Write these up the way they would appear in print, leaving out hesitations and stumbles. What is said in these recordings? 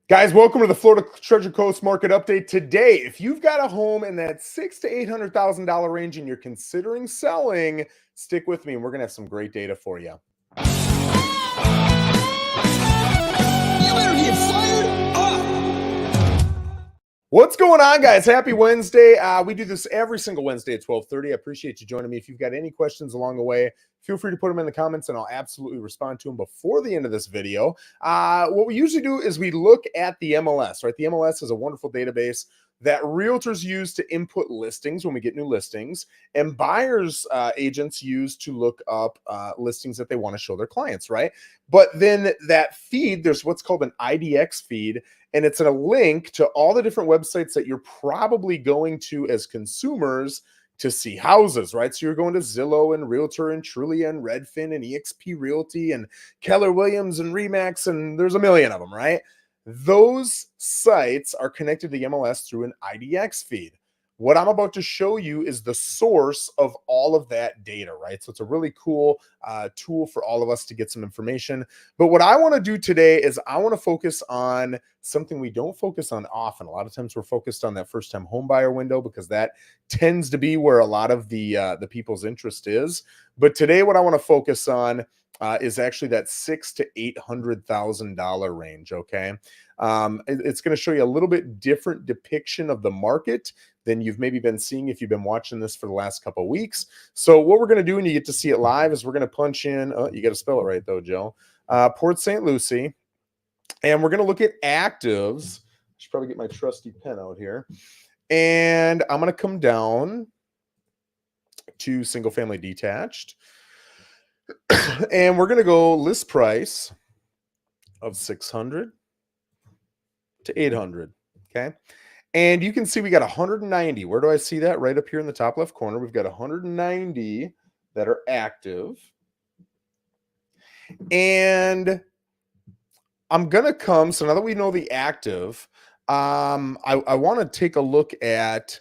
Guys, welcome to the Florida Treasure Coast Market Update. Today, if you've got a home in that $600,000 to $800,000 range and you're considering selling, stick with me and we're going to have some great data for you. You better get fired up. What's going on, guys? Happy Wednesday. We do this every single Wednesday at 12:30. I appreciate you joining me. If you've got any questions along the way, feel free to put them in the comments and I'll absolutely respond to them before the end of this video. What we usually do is we look at the MLS, right? The MLS is a wonderful database that realtors use to input listings when we get new listings, and buyers agents use to look up listings that they want to show their clients, right? But then that feed, there's what's called an IDX feed, and it's a link to all the different websites that you're probably going to as consumers to see houses, right? So you're going to Zillow and Realtor and Trulia and Redfin and eXp Realty and Keller Williams and Remax, and there's a million of them, right? Those sites are connected to the MLS through an IDX feed. What I'm about to show you is the source of all of that data, right? So it's a really cool tool for all of us to get some information. But what I want to do today is I want to focus on something we don't focus on often. A lot of times we're focused on that first-time home buyer window because that tends to be where a lot of the people's interest is. But today what I want to focus on is actually that $600,000 to $800,000 range, okay? It's going to show you a little bit different depiction of the market than you've maybe been seeing if you've been watching this for the last couple of weeks. So what we're going to do when you get to see it live is we're going to punch in, you got to spell it right though, Joe, Port St. Lucie, and we're going to look at actives. I should probably get my trusty pen out here. And I'm going to come down to single family detached. And we're going to go list price of 600 to 800. Okay. And you can see we got 190. Where do I see that? Right up here in the top left corner. We've got 190 that are active. And I'm going to come. So now that we know the active, I want to take a look at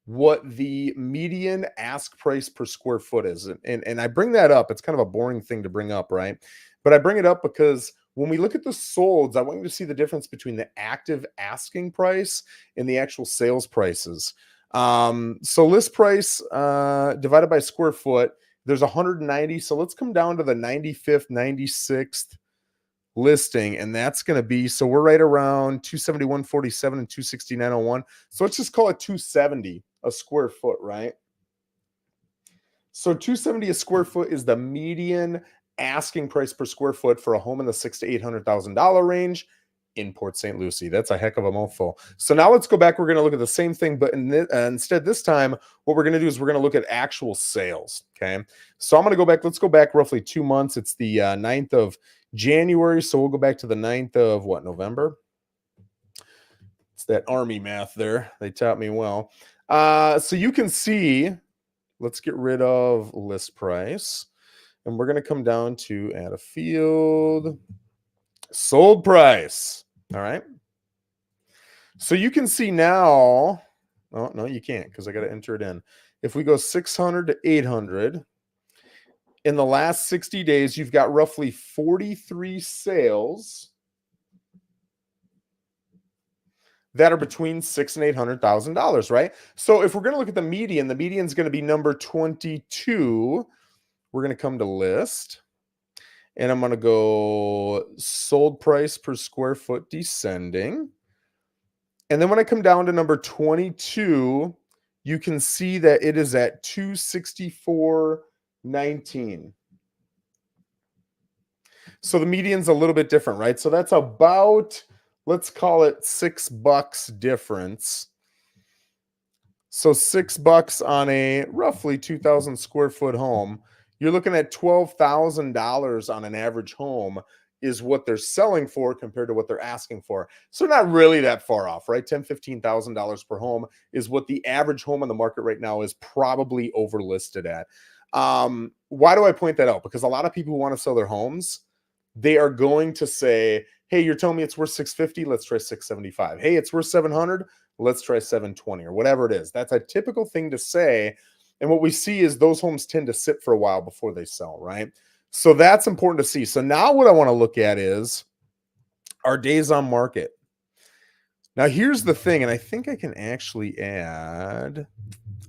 what the median ask price per square foot is. And I bring that up. It's kind of a boring thing to bring up, right? But I bring it up because when we look at the solds, I want you to see the difference between the active asking price and the actual sales prices. So list price divided by square foot, there's 190. So let's come down to the 95th, 96th listing, and that's going to be, so we're right around 271.47 and 269.01. So let's just call it 270 a square foot, right? So 270 a square foot is the median asking price per square foot for a home in the $600,000 to $800,000 range in Port St. Lucie. That's a heck of a mouthful. So now let's go back. We're going to look at the same thing, but instead this time, what we're going to do is we're going to look at actual sales. Okay. So I'm going to go back. Let's go back roughly 2 months. It's the 9th of January. So we'll go back to the 9th of what, November? It's that Army math there. They taught me well. So you can see, let's get rid of list price. And we're going to come down to add a field, sold price. All right. So you can see now, oh, no, you can't because I got to enter it in. If we go 600 to 800, in the last 60 days, you've got roughly 43 sales that are between $600,000 and $800,000, right? So if we're going to look at the median is going to be number 22. We're going to come to list, and I'm going to go sold price per square foot descending. And then when I come down to number 22, you can see that it is at 264.19. So the median's a little bit different, right? So that's about, let's call it $6 difference. So $6 on a roughly 2,000 square foot home. You're looking at $12,000 on an average home is what they're selling for compared to what they're asking for. So not really that far off, right? $10,000, $15,000 per home is what the average home on the market right now is probably overlisted at. Why do I point that out? Because a lot of people who want to sell their homes, they are going to say, hey, you're telling me it's worth $650, let's try $675. Hey, it's worth $700, let's try $720 or whatever it is. That's a typical thing to say. And what we see is those homes tend to sit for a while before they sell, right? So that's important to see. So now what I want to look at is our days on market. Now, here's the thing, and I think I can actually add,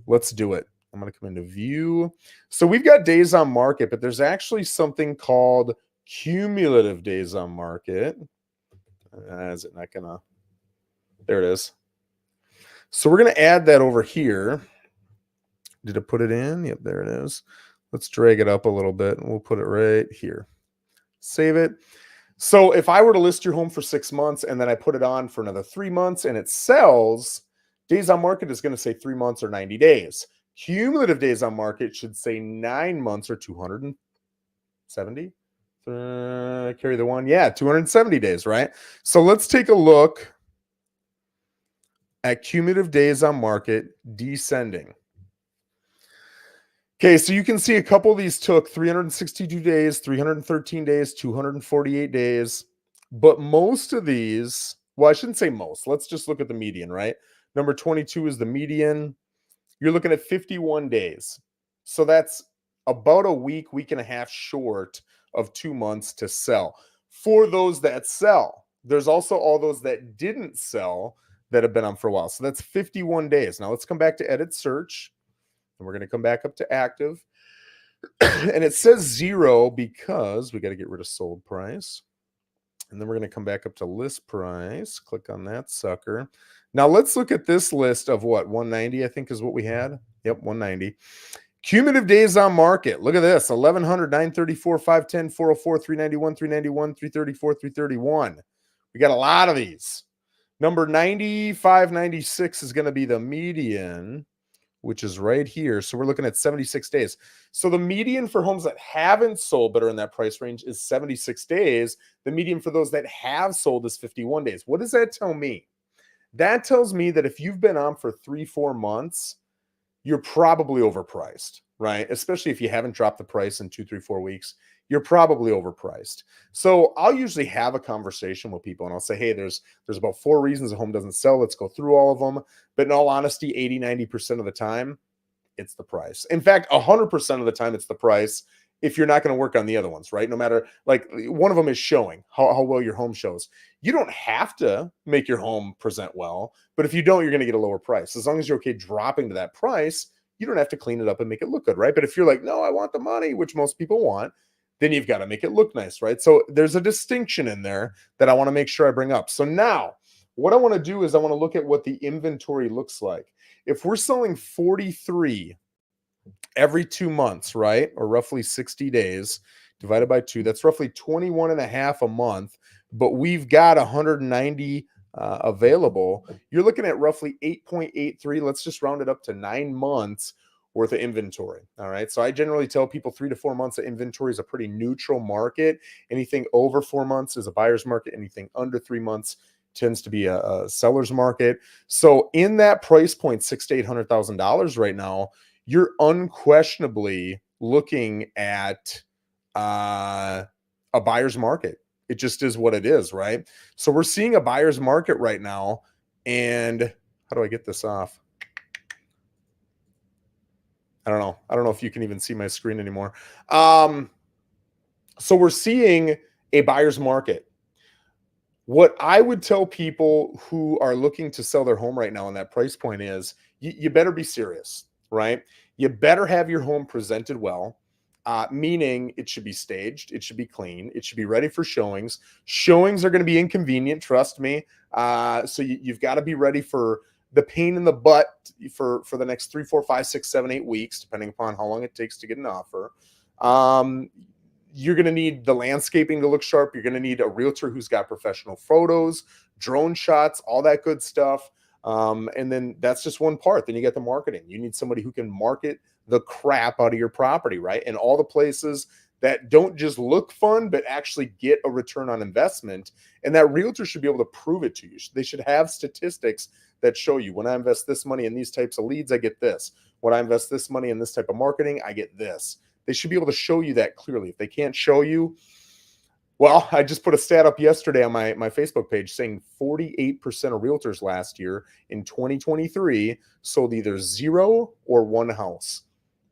let's do it. I'm going to come into view. So we've got days on market, but there's actually something called cumulative days on market. Is it not going to? There it is. So we're going to add that over here. Did it put it in? Yep, there it is. Let's drag it up a little bit, and we'll put it right here. Save it. So if I were to list your home for 6 months and then I put it on for another 3 months and it sells, days on market is going to say 3 months or 90 days. Cumulative days on market should say 9 months or 270. Carry the one. Yeah, 270 days, right? So let's take a look at cumulative days on market descending. Okay, so you can see a couple of these took 362 days, 313 days, 248 days. But most of these, well, I shouldn't say most. Let's just look at the median, right? Number 22 is the median. You're looking at 51 days. So that's about a week, week and a half short of 2 months to sell. For those that sell, there's also all those that didn't sell that have been on for a while. So that's 51 days. Now let's come back to edit search. And we're going to come back up to active. And it says 0 because we got to get rid of sold price. And then we're going to come back up to list price. Click on that sucker. Now let's look at this list of what? 190, I think is what we had. Yep, 190. Cumulative days on market. Look at this. 1,100, 934, 510, 404, 391, 391, 334, 331. We got a lot of these. Number 95, 96 is going to be the median, which is right here. So we're looking at 76 days. So the median for homes that haven't sold but are in that price range is 76 days. The median for those that have sold is 51 days. What does that tell me? That tells me that if you've been on for 3-4 months, you're probably overpriced, right? Especially if you haven't dropped the price in 2, 3, 4 weeks, you're probably overpriced. So I'll usually have a conversation with people and I'll say, hey, there's about 4 reasons a home doesn't sell. Let's go through all of them. But in all honesty, 80, 90% of the time, it's the price. In fact, 100% of the time, it's the price if you're not going to work on the other ones, right? No matter, like, one of them is showing, how well your home shows. You don't have to make your home present well, but if you don't, you're going to get a lower price. As long as you're okay dropping to that price, you don't have to clean it up and make it look good, right? But if you're like, no, I want the money, which most people want, then you've got to make it look nice, right? So there's a distinction in there that I want to make sure I bring up. So now what I want to do is I want to look at what the inventory looks like. If we're selling 43 every 2 months, right? Or roughly 60 days divided by 2, that's roughly 21 and a half a month, but we've got 190 available. You're looking at roughly 8.83. Let's just round it up to 9 months worth of inventory. All right. So I generally tell people 3 to 4 months of inventory is a pretty neutral market. Anything over 4 months is a buyer's market. Anything under 3 months tends to be a seller's market. So in that price point, $600,000 to $800,000 right now, you're unquestionably looking at a buyer's market. It just is what it is, right? So we're seeing a buyer's market right now. And how do I get this off? I don't know. I don't know if you can even see my screen anymore. So we're seeing a buyer's market. What I would tell people who are looking to sell their home right now in that price point is you better be serious, right? You better have your home presented well, meaning it should be staged, it should be clean, it should be ready for showings. Showings are going to be inconvenient, trust me. So you've got to be ready for the pain in the butt for the next 3, 4, 5, 6, 7, 8 weeks, depending upon how long it takes to get an offer. You're going to need the landscaping to look sharp. You're going to need a realtor who's got professional photos, drone shots, all that good stuff. And then that's just one part. Then you get the marketing. You need somebody who can market the crap out of your property, right? And all the places that don't just look fun, but actually get a return on investment. And that realtor should be able to prove it to you. They should have statistics that show you, when I invest this money in these types of leads, I get this. When I invest this money in this type of marketing, I get this. They should be able to show you that clearly. If they can't show you, well, I just put a stat up yesterday on my Facebook page saying 48% of realtors last year in 2023 sold either 0 or 1 house.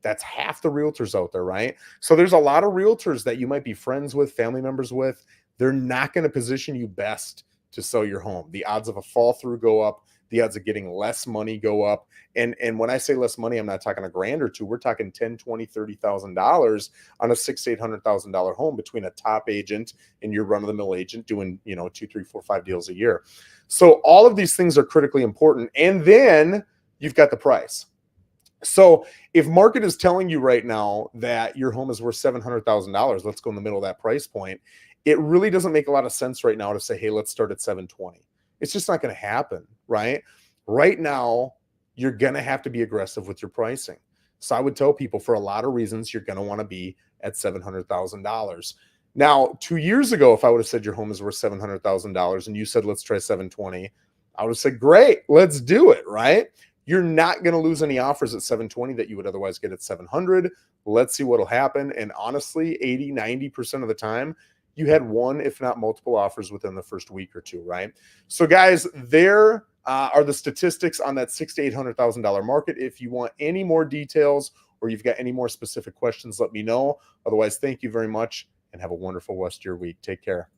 That's half the realtors out there, right? So there's a lot of realtors that you might be friends with, family members with. They're not going to position you best to sell your home. The odds of a fall through go up. The odds of getting less money go up. And when I say less money, I'm not talking a grand or two. We're talking $10,000, $20,000, $30,000 on a $600,000, $800,000 home between a top agent and your run-of-the-mill agent doing, 2, 3, 4, 5 deals a year. So all of these things are critically important. And then you've got the price. So if market is telling you right now that your home is worth $700,000, let's go in the middle of that price point. It really doesn't make a lot of sense right now to say, hey, let's start at 720. It's just not going to happen, right? Right now, you're going to have to be aggressive with your pricing. So I would tell people for a lot of reasons, you're going to want to be at $700,000. Now, 2 years ago, if I would have said your home is worth $700,000 and you said, let's try 720, I would have said, great, let's do it, right? You're not going to lose any offers at 720 that you would otherwise get at 700. Let's see what'll happen. And honestly, 80, 90% of the time, you had one, if not multiple offers within the first week or two, right? So guys, there are the statistics on that $600,000 to $800,000 market. If you want any more details or you've got any more specific questions, let me know. Otherwise, thank you very much and have a wonderful rest of your week. Take care.